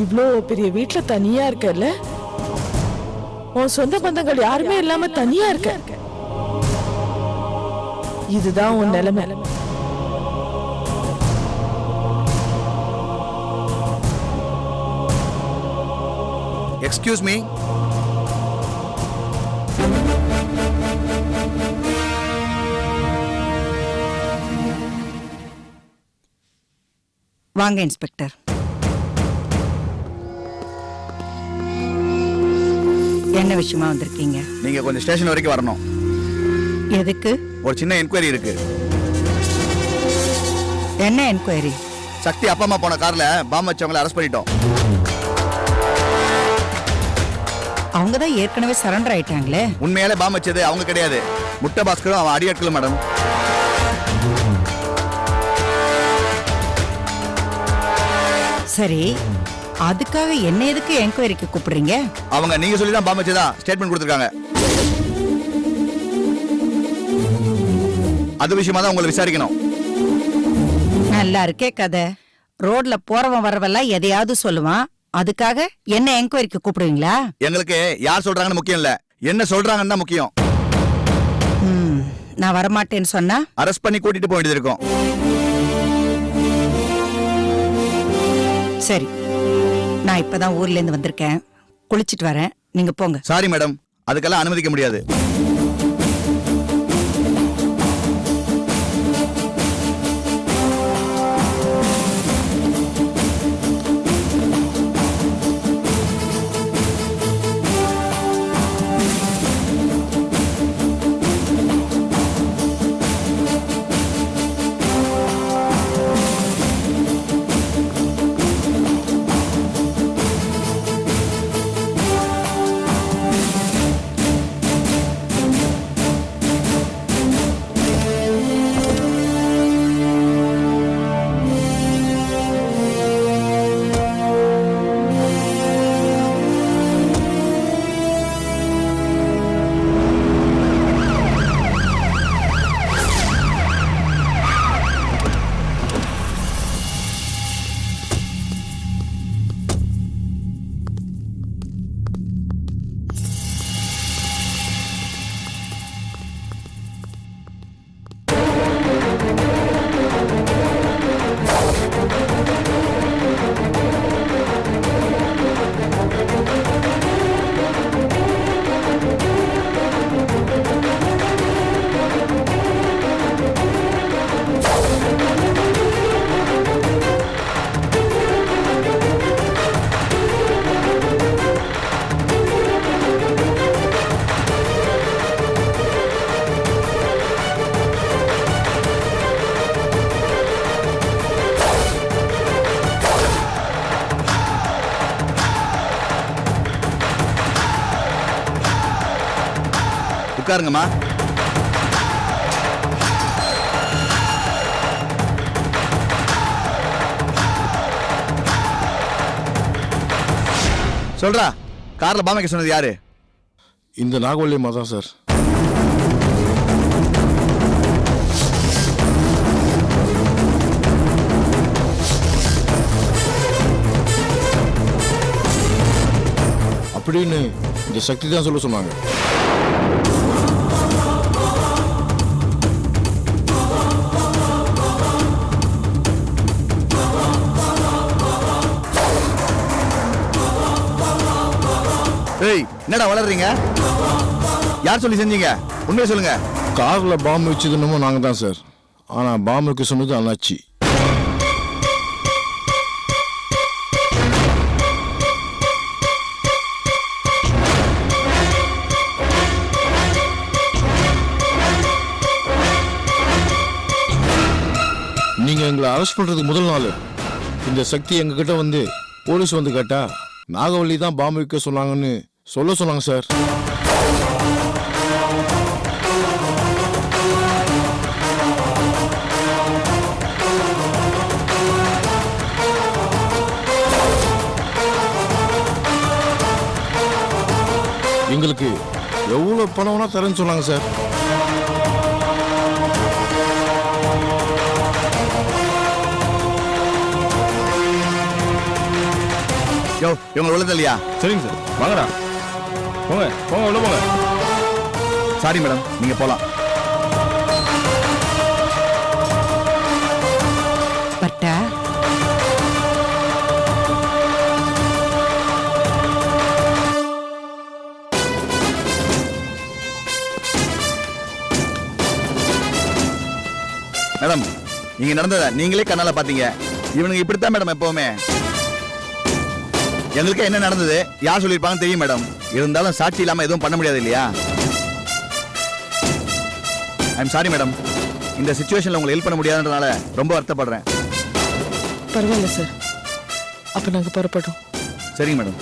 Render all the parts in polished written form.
இவ்ளோ பெரிய வீட்டுல தனியா இருக்கல, உன் சொந்த பந்தங்கள் யாருமே இல்லாம தனியா இருக்க. இதுதான் உன் நிலைமை. Excuse me. வாங்க இன்ஸ்பெக்டர். என்ன விஷயமா வந்திருக்கீங்க? நீங்க கொஞ்சம் ஸ்டேஷன் வரைக்கும் வரணும். எதுக்கு? ஒரு சின்ன என்கொயரி இருக்கு. என்ன என்கொயரி? சக்தி அப்பா அம்மா போன கார்ல பாம்பு வச்சவங்களை அரெஸ்ட் பண்ணிட்டோம். அவங்க தான் ஏற்கனவே சரண்டர் ஆயிட்டாங்களே. உண்மையாலே பாம்பு வச்சது அவங்க கிடையாது, முட்டை பாஸ்கரும் அவன் அடியாட்களும் மேடம். சரி, அதுக்காக என்ன எதுக்கு என்கொயரிக்கு கூப்பிடுறீங்க? அவங்க நீங்க சொல்லி தான் பாம்பு வச்சதா ஸ்டேட்மெண்ட் கொடுத்துருக்காங்க. அது விஷயமா தான் உங்களை விசாரிக்கணும். நல்லா இருக்கே கதை. ரோட்ல போறவன் வரவெல்லாம் எதையாவது சொல்லுவான், அதுக்காக என்ன என்கொயரிக்கு கூப்பிடுவீங்களா? எங்களுக்கு யார் சொல்றாங்கன்னு முக்கியம் இல்ல, என்ன சொல்றாங்கன்னு தான் முக்கியம். நான் வரமாட்டேன்னு சொன்னா அரெஸ்ட் பண்ணி கூட்டிட்டு போக வேண்டியது இருக்கும். சரி, நான் இப்பதான் ஊர்ல இருந்து வந்திருக்கேன், குளிச்சிட்டு வரேன், நீங்க போங்க. சாரி மேடம், அதுக்கெல்லாம் அனுமதிக்க முடியாது. உட்காருங்கம்மா. சொல்றா, கார்ல பாம்பு வைக்க சொன்னது யாரு? இந்த நாகவல்லி அம்மா தான் சார். அப்படின்னு இந்த சக்தி தான் சொல்ல சொன்னாங்க. ஏய், என்னடா வளர்றீங்க? யார் சொல்லி செஞ்சீங்க? உண்மையை சொல்லுங்க. கார்ல பாம்பு வச்சது என்னமோ நாங்க தான் சார். ஆனா பாம்பு வைக்க சொன்னது அண்ணாச்சி. நீங்க எங்களை அரெஸ்ட் பண்றதுக்கு முதல் நாள் இந்த சக்தி எங்க கிட்ட வந்து போலீஸ் வந்து கேட்டா நாகவல்லி தான் பாம்பு வைக்க சொன்னாங்கன்னு சொல்ல சொன்னாங்க சார். எங்களுக்கு எவ்வளவு பணம் வேணா தரேன்னு சொன்னாங்க சார். யோ இவங்க உள்ளது இல்லையா? சரிங்க சார், வாங்கடா. போங்க போங்க, உள்ள போங்க. சாரி மேடம், நீங்க போலாம். பட்டா மேடம் நீங்க நடந்தத நீங்களே கண்ணால பாத்தீங்க. இவனுங்க இப்படித்தான் மேடம் எப்பவுமே. எங்களுக்கு என்ன நடந்தது யார் சொல்லியிருப்பாங்கன்னு தெரியும் மேடம். இருந்தாலும் சாட்சி இல்லாம எதுவும் பண்ண முடியாது இல்லையா? ஐம் சாரி மேடம், இந்த சிச்சுவேஷன்ல உங்களை ஹெல்ப் பண்ண முடியாதுன்றதுனால ரொம்ப வருத்தப்படுறேன். பரவாயில்ல சார், அப்ப நாங்க புறப்படும். சரிங்க மேடம்.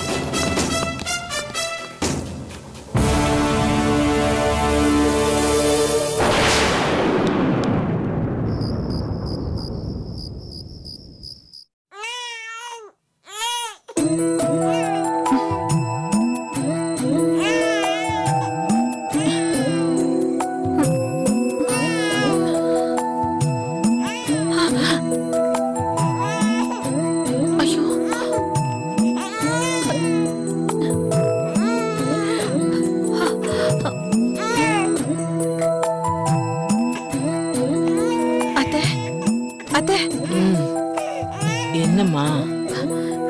என்னம்மா?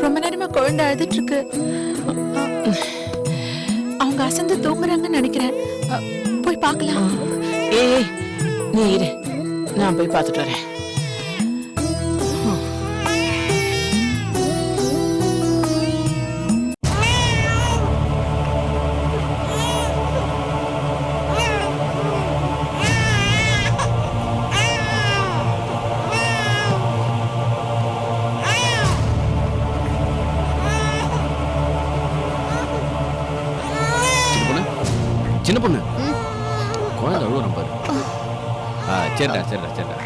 ரொம்ப நேரமா குழந்தை அழுதுட்டு இருக்கு. அவங்க அசந்து தூங்குறாங்கன்னு நினைக்கிறேன். போய் பார்க்கலாம். ஏய் நீ இரு, நான் போய் பார்த்துட்டு வரேன். சின்ன பொண்ணு குழந்தை அழுவுறோம் பாரு. சரிடா சரிடா சரிடா.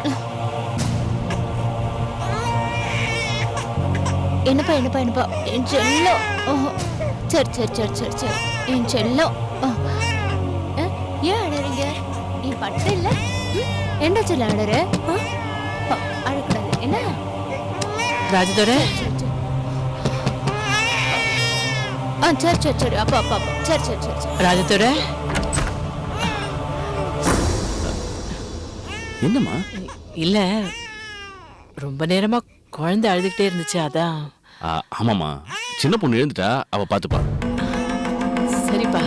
என்னப்பா என்னப்பா என்னப்பா என் செல்லம். சரி சரி சரி சரி சரி என் செல்லம். ஏன் அழறீங்க? என் பட்டு இல்ல என்ன சொல்ல அழற? அழக்கூடாது என்ன? ராஜதுரை, சரி சரி சரி அப்பா அப்பா அப்பா சரி சரி சரி சரி. ராஜதுரை, என்னம்மா? இல்ல ரொம்ப நேரமா குழந்தை அழுதுகிட்டே இருந்துச்சு, அதான். ஆமாம்மா, சின்ன பொண்ணு எழுந்துட்டா, அவ பாத்துப்பா. சரிப்பா.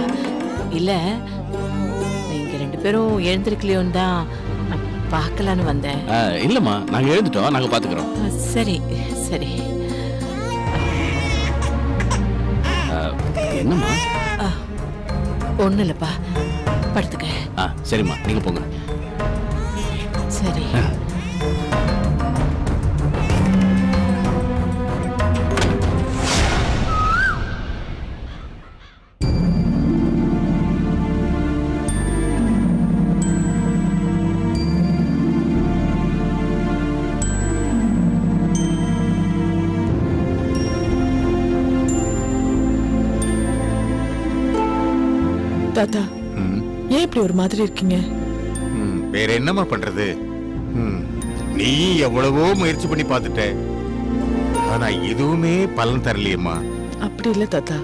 இல்ல நீங்க ரெண்டு பேரும் எழுந்திருக்கலையோன்னு தான் பார்க்கலான்னு வந்தேன். இல்லம்மா, நாங்க எழுந்துட்டோம், நாங்க பாத்துக்கிறோம். சரி சரி. என்னம்மா? ஒண்ணு இல்லப்பா, படுத்துக்க. சரிம்மா, நீங்க போங்க. சரி. தாத்தா, ஏன் இப்படி ஒரு மாதிரி இருக்கீங்க? வேற என்னமா பண்றது? நீ எவ்வளவோ முயற்சி பண்ணி பார்த்துட்ட, ஆனா எதுவுமே பலன் தரலையம்மா. அப்படி இல்ல தாத்தா,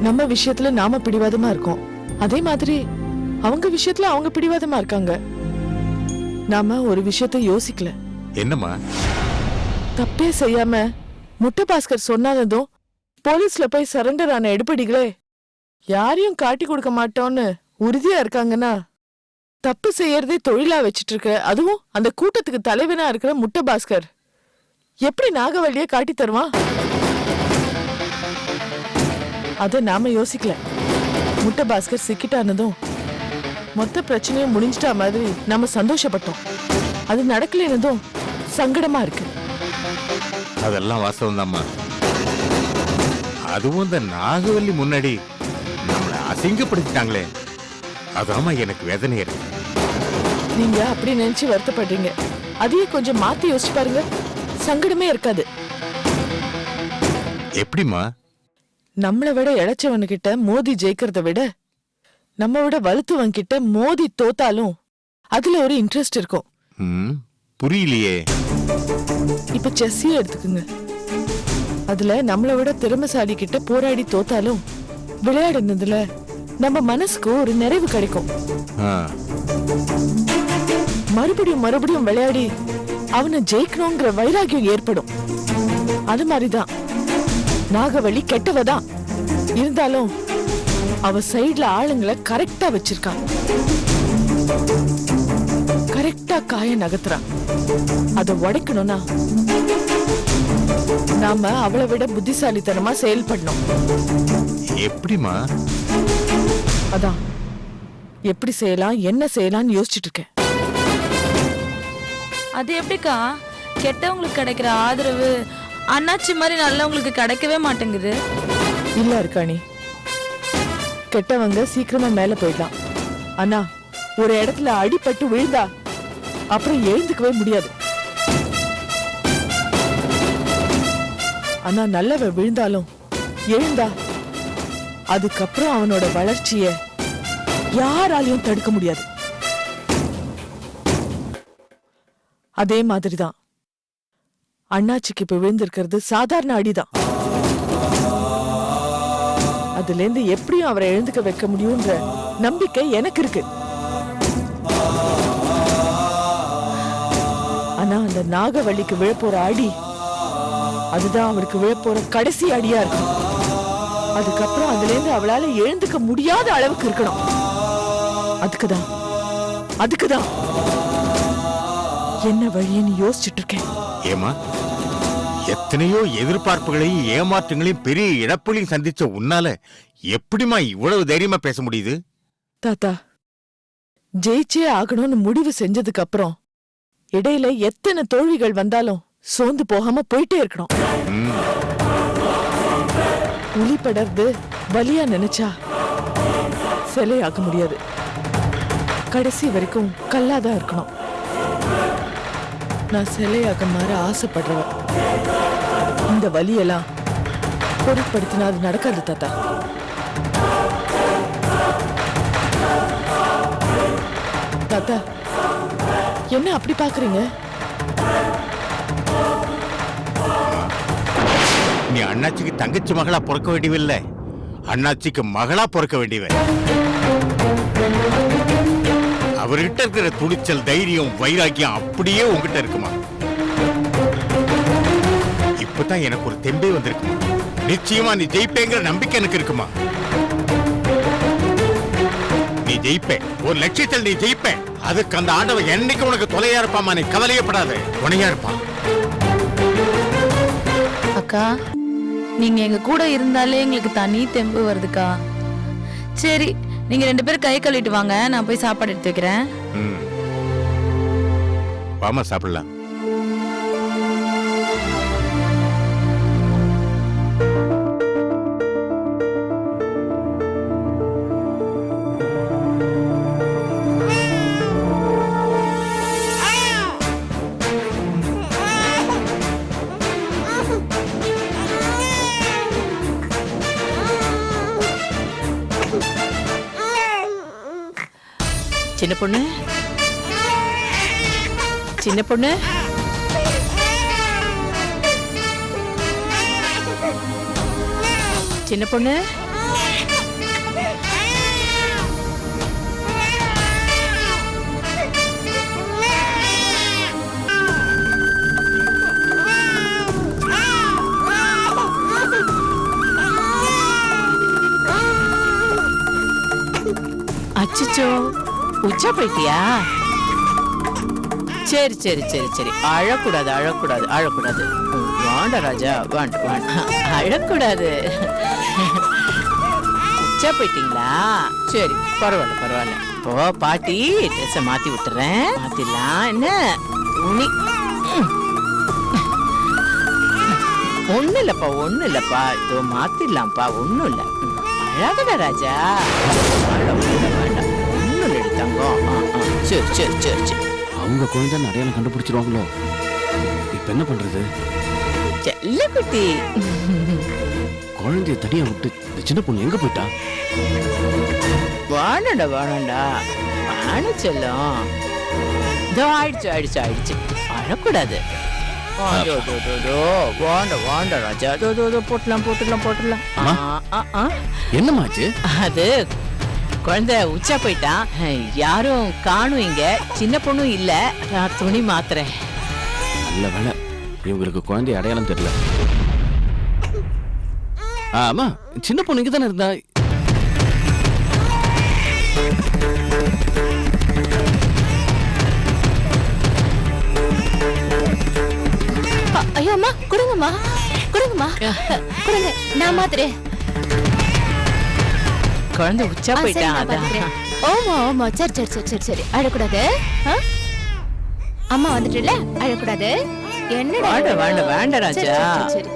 நம்ம விஷயத்துல நாம பிடிவாதமா இருக்கோம், அதே மாதிரி அவங்க விஷயத்துல அவங்க பிடிவாதமா இருக்காங்க. நாம ஒரு விஷயத்த யோசிக்கல. என்னம்மா? தப்பே செய்யாம முட்டை பாஸ்கர் சொன்னானதும் போலீஸ்ல போய் சரண்டர் ஆன எடுபடிகளே யாரையும் காட்டி கொடுக்க மாட்டோம்னு உறுதியா இருக்காங்கன்னா, தப்பு செய்யறதே தொழிலா வச்சிட்டு இருக்க, அதுவும் அந்த கூட்டத்துக்கு தலைவனா இருக்கிற முட்டை பாஸ்கர் எப்படி நாகவல்லிய காட்டி தருவான்? அத நாம யோசிக்கல. முட்டை பாஸ்கர் சிக்கிட்டானதும் மொத்த பிரச்சனையும் முடிஞ்சிட்டா மாதிரி நாம சந்தோஷப்பட்டோம். அது நடக்கலனதும் சங்கடமா இருக்கு. அதெல்லாம் வாஸ்தவம் தான்மா. அதுவும் இந்த நாகவல்லி முன்னாடி நம்மளை அசிங்கப்படுத்திட்டாங்களே, அதாம்மா எனக்கு வேதனை இருக்கு. நீங்க அப்படி நினைச்சு வருத்தப்படுறீங்க. அதையே கொஞ்சம் மாத்தி யோசிச்சு பாருங்க, சங்கடமே இருக்காது. எப்படிமா? நம்மளை விட இளைச்சவன்கிட்ட மோதி ஜெயிக்கிறத விட நம்ம விட வலுத்துவன் கிட்ட மோதி தோத்தாலும் அதுல ஒரு இன்ட்ரெஸ்ட் இருக்கும். புரியலையே. இப்ப செஸ்ஸியே எடுத்துக்குங்க. அதுல நம்மளை விட திறமைசாலி கிட்ட போராடி தோத்தாலும் விளையாடுனதுல நம்ம மனசுக்கு ஒரு நிறைவு கிடைக்கும். ஆ, மறுபடியும் மறுபடியும் விளையாடி அவனை ஜெயிக்கணுங்கிற வைராகியம் ஏற்படும். அது மாதிரிதான் நாகவள்ளி கெட்டவதான் இருந்தாலும் அவ சைடுல ஆளுங்களை கரெக்டா வச்சிருக்கான். கரெக்டா காய நகர்த்துறான். அதை உடைக்கணும்னா நாம அவளை விட புத்திசாலித்தனமா செயல்படணும். எப்படிம்மா? அதான் எப்படி செய்யலாம், என்ன செய்யலாம்னு யோசிச்சுட்டு இருக்கேன். அது எப்படிக்கா கெட்டவங்களுக்கு கிடைக்கிற ஆதரவு அண்ணாச்சி மாதிரி நல்லவங்களுக்கு கிடைக்கவே மாட்டேங்குது? இல்ல இருக்காணி, கெட்டவங்க சீக்கிரமா மேல போயிடலாம். ஆனா ஒரு இடத்துல அடிபட்டு விழுந்தா அப்புறம் எழுந்துக்கவே முடியாது. ஆனா நல்லவ விழுந்தாலும் எழுந்தா அதுக்கப்புறம் அவனோட வளர்ச்சிய யாராலையும் தடுக்க முடியாது. அதே மாதிரிதான் அண்ணாச்சிக்கு இப்ப விழுந்திருக்கிறது சாதாரண அடிதான். அதுல இருந்து எப்படியும் அவரை எழுந்துக்க வைக்க முடியும்ன்ற நம்பிக்கை எனக்கு இருக்கு. ஆனா அந்த நாகவள்ளிக்கு விழப்போற அடி அதுதான் அவளுக்கு விழப்போற கடைசி அடியா இருக்கும். அதுக்கப்புறம் அதுல இருந்து அவளால எழுந்துக்க முடியாத அளவுக்கு இருக்கணும். அதுக்குதான் என்ன வழின்னு யோசிச்சுட்டு இருக்கேன். ஏமா, எத்தனையோ எதிர்பார்ப்புகளையும் ஏமாற்றங்களையும் பெரிய இழப்புகளையும் சந்திச்ச உன்னால எப்படிமா இவ்வளவு தைரியமா பேச முடியுது? தாத்தா, ஜெயிச்சே ஆகணும்னு முடிவு செஞ்சதுக்கு அப்புறம் இடையில எத்தனை தோல்விகள் வந்தாலும் சோர்ந்து போகாம போயிட்டே இருக்கணும். உளி படர்ந்து வலியா நினைச்சா சிலையாக்க முடியாது. கடைசி வரைக்கும் கல்லாதான் இருக்கணும். நான் சிலையாக மாற ஆசைப்படுறவன். இந்த வலியெல்லாம் பொருட்படுத்தினா அது நடக்காது தாத்தா. தாத்தா, என்ன அப்படி பாக்குறீங்க? நீ அண்ணாச்சிக்கு தங்கச்சி மகளா பிறக்க வேண்டியவில்லை, அண்ணாச்சிக்கு மகளா பிறக்க வேண்டியவன். அவர்கிட்ட இருக்கிற துணிச்சல், தைரியம், வைராக்கியம் அப்படியே உங்ககிட்ட இருக்குமா? இப்பதான் எனக்கு ஒரு தெம்பே வந்திருக்குமா. நிச்சயமா நீ ஜெயிப்பேங்கிற நம்பிக்கை எனக்கு இருக்குமா. நீ ஜெயிப்ப, ஒரு லட்சியத்தில் நீ ஜெயிப்ப. அதுக்கு அந்த ஆண்டவன் என்னைக்கு உனக்கு தொலையா இருப்பாமா. நீ கவலையப்படாத, துணையா இருப்பான். அக்கா, நீங்க எங்க கூட இருந்தாலே எங்களுக்கு தனி தெம்பு வருதுக்கா. சரி, நீங்க 2 பேரும் கை கழுவிட்டு வாங்க, நான் போய் சாப்பாடு எடுத்து வைக்கிறேன். வாமா சாப்பிடலாம். சின்ன பொண்ணு, சின்ன பொண்ணு, சின்ன பொண்ணு, அச்சச்சோ, உச்சா போயிட்டியா? சரி சரி சரி சரி, அழக்கூடாது அழக்கூடாது அழக்கூடாது. வாண்ட ராஜா, வாண்ட வாண்ட, அழக்கூடாது. உச்சா போயிட்டீங்களா? சரி, பரவாயில்ல பரவாயில்ல. இப்போ பாட்டி ட்ரெஸ்ஸை மாத்தி விட்டுறேன். மாத்திடலாம் என்ன? உனி ஒண்ணு இல்லப்பா, ஒண்ணு இல்லப்பா, இதோ மாத்திடலாம்ப்பா, ஒண்ணும் இல்ல. அழகடா ராஜா, வேண்டாம், ஒண்ணும் இல்லை தங்கம். சரி சரி சரி சரி. அவங்க குழந்தை அடையாளம் கண்டுபிடிச்சிருவாங்களோ? இப்ப என்ன பண்றது? செல்ல குட்டி, குழந்தைய தனியா விட்டு இந்த சின்ன பொண்ணு எங்க போயிட்டா? வாணண்டா வாணண்டா, வாண செல்லம். இதோ ஆயிடுச்சு ஆயிடுச்சு ஆயிடுச்சு. அழக்கூடாது. வாண்ட ராஜா போட்டலாம் அம்மா. என்னமாச்சு? அது குழந்தை உச்சா போயிட்டான். யாரும் காணும் இங்க, சின்ன பொண்ணும் இல்ல. நான் துணி மாத்துறேன். நல்ல வேலை இவங்களுக்கு குழந்தை அடையாளம் தெரியல. ஆமா, சின்ன பொண்ணு இங்க தானே இருந்தா. ஐயோ அம்மா, கொடுங்கம்மா கொடுங்கம்மா, கொடுங்க, நான் மாத்துறேன். குழந்தை உச்சா சரி, போயிட்டான். நான் அதான் பாத்துக்கிறேன். ஆமா ஆமா, சரி சரி சரி சரி சரி, அழக்கூடாது. ஆ? அம்மா வந்துட்டுல, அழக்கூடாது. என்னடா வேண்ட சரி, ராஜா. சரி, சரி, சரி.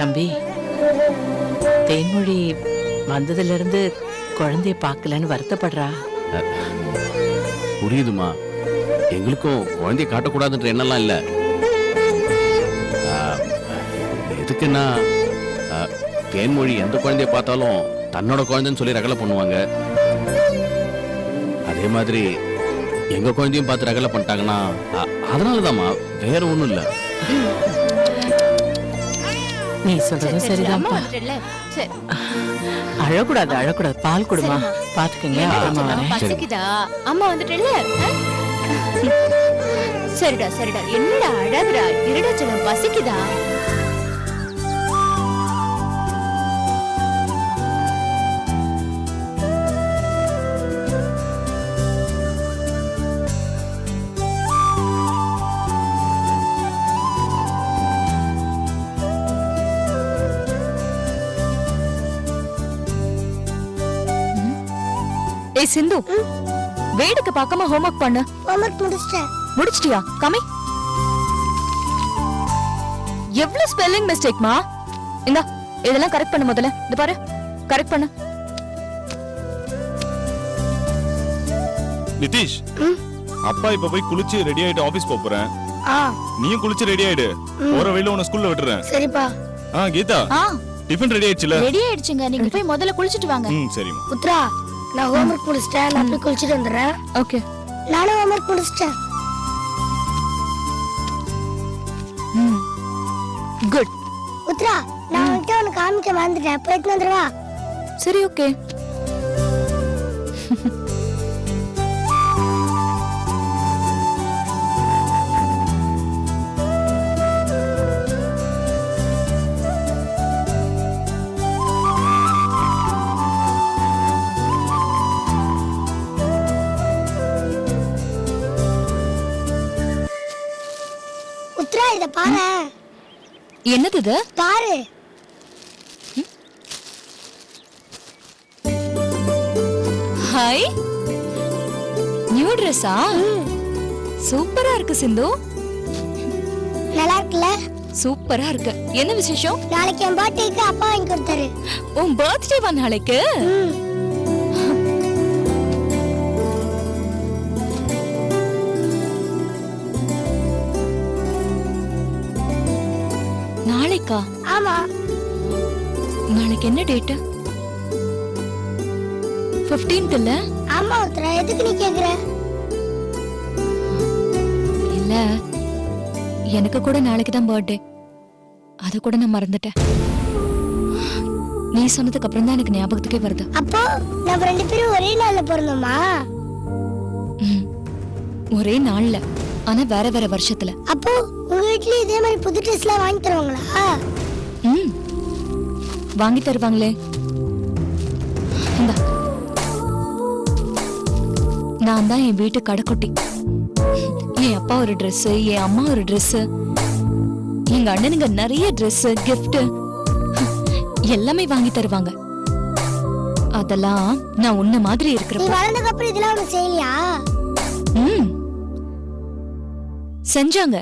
தம்பி, தேன்மொழி வந்ததுல இருந்து குழந்தைய பார்க்கலன்னு வருத்தப்படுறா. புரியுதுமா, எங்களுக்கும் குழந்தைய காட்டக்கூடாதுன்ற எண்ணம்லாம் இல்ல. எதுக்குன்னா தேன்மொழி எந்த குழந்தைய பார்த்தாலும் தன்னோட குழந்தைன்னு சொல்லி ரகலை பண்ணுவாங்க. அதே மாதிரி எங்க குழந்தையும் பார்த்து ரகலை பண்ணிட்டாங்கன்னா அதனாலதாம்மா, வேற ஒண்ணும் இல்ல. நீ சொல்றதும் சரி, அம்மா சரிதான்ப்பா. வந்துட்டுல, சரி. அழக்கூடாது. பால் கொடுமா, பாத்துக்கங்க. அப்புறமா வரேன். பசிக்குதா? அம்மா வந்துட்டுல. சரிடா சரிடா, என்னடா அழகுடா, இருடா சொல்லும், பசிக்குதா? ஏய் சிந்து, வேடிக்கை பார்க்காம ஹோம்வொர்க் பண்ணு. ஹோம்வொர்க் முடிச்சிட்டேன். முடிச்சிட்டியா? கமி. எவ்வளவு ஸ்பெல்லிங் மிஸ்டேக்மா? இந்தா, இதெல்லாம் கரெக்ட் பண்ணு முதல்ல. இது பாரு, கரெக்ட் பண்ணு. நிதிஷ், அப்பா இப்ப போய் குளிச்சு ரெடி ஆயிட்டு ஆபீஸ் போறேன். நீயும் குளிச்சு ரெடி ஆயிடு. போற வழியில உன்னை ஸ்கூல்ல விட்டுறேன். சரிப்பா. கீதா, டிஃபன் ரெடி ஆயிடுச்சுல? ரெடி ஆயிடுச்சுங்க, நீங்க போய் முதல்ல குளிச்சிட்டு வாங்க. சரிம்மா. உத்ரா, நான் ஹோம்வொர்க் முடிச்சிட்டேன், நான் போய் குளிச்சிட்டு வந்துடுறேன். ஓகே. நானும் ஹோம்வொர்க் முடிச்சிட்டேன். குட். உத்ரா, நான் வந்துட்டு உனக்கு காமிக்க வந்துட்டேன், போயிட்டு வந்துடுவா. சரி, ஓகே. உத்ரா, இத பாரு. என்னது இது? பாரு. ஹாய், நியூ ட்ரெஸ்ஸா? சூப்பரா இருக்கு சிந்து. நல்லா இருக்குல்ல? சூப்பரா இருக்கு. என்ன விசேஷம்? நாளைக்கு என் பர்த்டேக்கு அப்பா வாங்கி கொடுத்தாரு. உன் பர்த்டே வா நாளைக்கு? நாளைக்கா? ஆமா. நாளைக்கு என்ன டேட்? 15th இல்ல? ஆமா உத்ரா, எதுக்கு நீ கேக்குற? இல்ல, எனக்கு கூட நாளைக்கு தான் பர்த்டே. அது கூட நான் மறந்துட்டேன். நீ சொன்னதுக்கு அப்புறம் தான் எனக்கு ஞாபகத்துக்கே வருது. அப்போ நம்ம ரெண்டு பேரும் ஒரே நாள்ல பிறந்தோமா? ஒரே நாள்ல, ஆனா வேற வேற வருஷத்துல. அப்போ உங்க வீட்ல இதே மாதிரி புது ட்ரெஸ்லாம் வாங்கி தருவாங்களா? வாங்கி தருவாங்களே. இந்தா, நான் தான் என் வீட்டு கடைக்குட்டி. என் அப்பா ஒரு Dress, என் அம்மா ஒரு Dress, எங்க அண்ணனுங்க நிறைய Dress, gift எல்லாமே வாங்கி தருவாங்க. அதெல்லாம் நான் உன்ன மாதிரி நீ இருக்கிறப்ப. வளர்ந்ததுக்கு அப்புறம் இதெல்லாம் ஒண்ணு செய்யலையா? செஞ்சாங்க.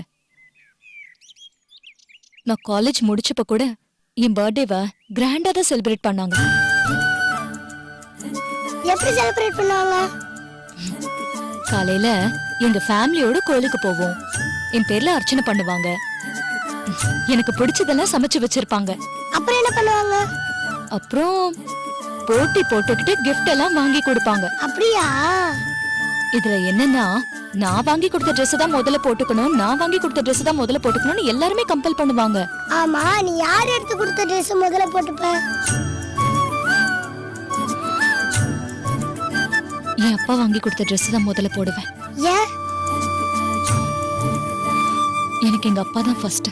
நான் காலேஜ் முடிச்சப்ப கூட என் பர்த்டேவை கிராண்டா தான் செலிப்ரேட் பண்ணாங்க. எப்படி செலிப்ரேட் பண்ணுவாங்க? காலையில எங்க ஃபேமிலியோட கோயிலுக்கு போவோம். என் பேர்ல அர்ச்சனை பண்ணுவாங்க. எனக்கு பிடிச்சதெல்லாம் சமைச்சு வச்சிருப்பாங்க. அப்புறம் என்ன பண்ணுவாங்க? அப்புறம் போட்டி போட்டுக்கிட்டு gift எல்லாம் வாங்கி கொடுப்பாங்க. அப்படியா? இதுல என்னன்னா நான் வாங்கி கொடுத்த ட்ரெஸ் தான் முதல்ல போட்டுக்கணும், நான் வாங்கி கொடுத்த ட்ரெஸ் தான் முதல்ல போட்டுக்கணும்னு எல்லாருமே கம்பல் பண்ணுவாங்க. ஆமா, நீ யார் எடுத்து கொடுத்த ட்ரெஸ் முதல்ல போட்டுப்ப? என் அப்பா வாங்கி கொடுத்த ட்ரெஸ் தான் முதல்ல போடுவேன். ஏன்? எனக்கு எங்க அப்பா தான் ஃபர்ஸ்ட்,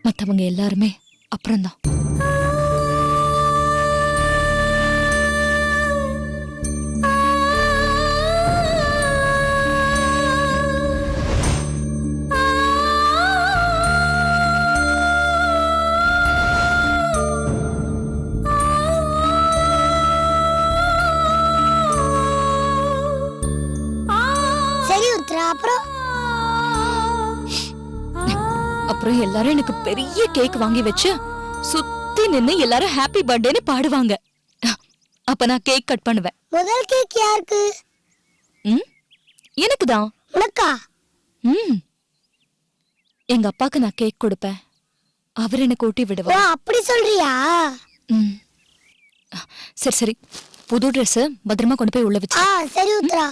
மத்தவங்க எல்லாருமே அப்புறம்தான். சரி உத்ரா, அப்புறம் அப்புறம் எல்லாரும் எனக்கு பெரிய கேக் வாங்கி வச்சு சுத்தி நின்னு எல்லாரும் ஹாப்பி பர்த்டேன்னு பாடுவாங்க. அப்ப நான் கேக் கட் பண்ணுவேன். முதல் கேக் யாருக்கு? எனக்கு தான். உனக்கா? எங்க அப்பாக்கு நான் கேக் கொடுப்பேன், அவர் எனக்கு ஊட்டி ஓ, விடுவார். அப்படி சொல்றியா? சரி சரி, புது ட்ரெஸ் பத்திரமா கொண்டு போய் உள்ள வச்சு. சரி உத்ரா.